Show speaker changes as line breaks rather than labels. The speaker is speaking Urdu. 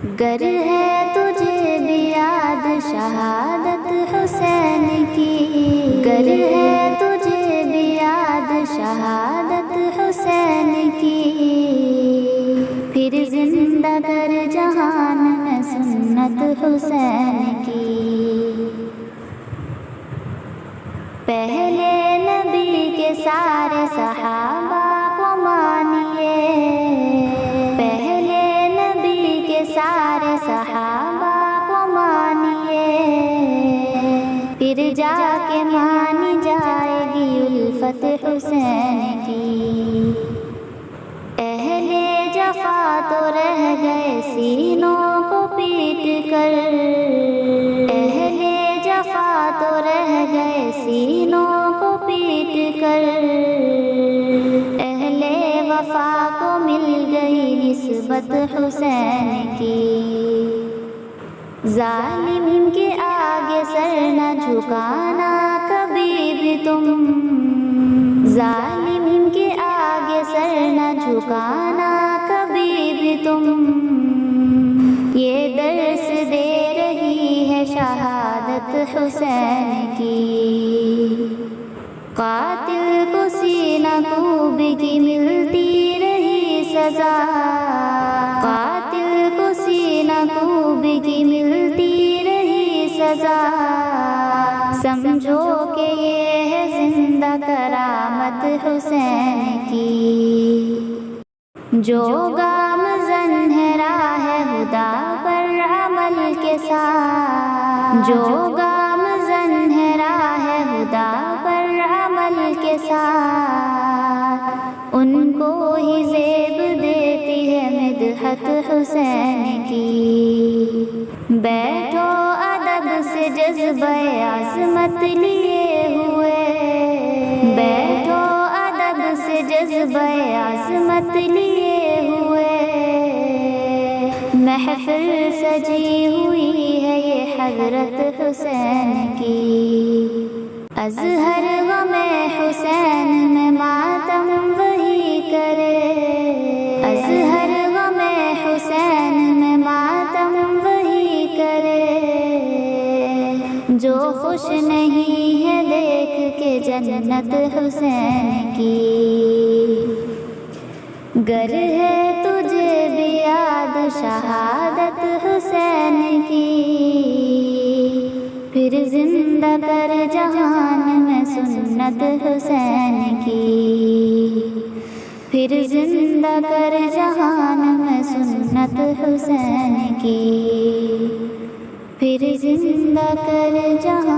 گر ہے تجھے بھی یاد شہادت حسین کی، گر ہے تجھے بھی یاد شہادت حسین کی، پھر زندہ کر جہان میں سنت حسین کی۔ پہلے نبی کے سارے صحابہ کو مانیے، پہلے نبی کے سارے صحابہ کو مانیے، پھر جا کے مانی جائے گی الفت حسین کی۔ اہل جفا تو رہ گئے سینوں کو پیٹ کر، اہل جفا تو رہ گئے سینوں کو پیٹ کر، اہل وفا کو مل گئی نسبت حسین کی۔ ظالم کے آگے سر نہ جھکانا کبھی بھی تم، ظالم کے آگے سر نہ جھکانا کبھی بھی تم، یہ درس دے رہی ہے شہادت حسین کی۔ قاتل کو سینہ کوب کی ملتی رہی سزا، قاتل کو سینہ کوب کی ملتی رہی سزا، سمجھو کہ یہ ہے زندہ کرامت حسین کی۔ جو گامزن ہے راہ خدا پر عمل کے ساتھ، جو گامزن ہے راہ خدا پر عمل کے ساتھ، ان کو ہی زیب دیتی ہے مدحت حسین کی۔ بیٹھو ادب سے جذبہ عظمت لیے ہوئے، بیٹھو ادب سے جذبہ عظمت لیے ہوئے، محفل سجی ہوئی ہے یہ حضرت حسین کی۔ اظہر غم حسین میں ماتم وہی کرے، اظہر غم حسین میں ماتم وہی کرے، جو خوش نہیں ہے دیکھ کے جنت حسین کی۔ گر ہے تجھے بھی یاد شہادت حسین کی، پھر زندہ کر جہان میں سنت حسین کی، پھر زندہ کر جہان میں سنت حسین کی، پھر زندہ کر جہان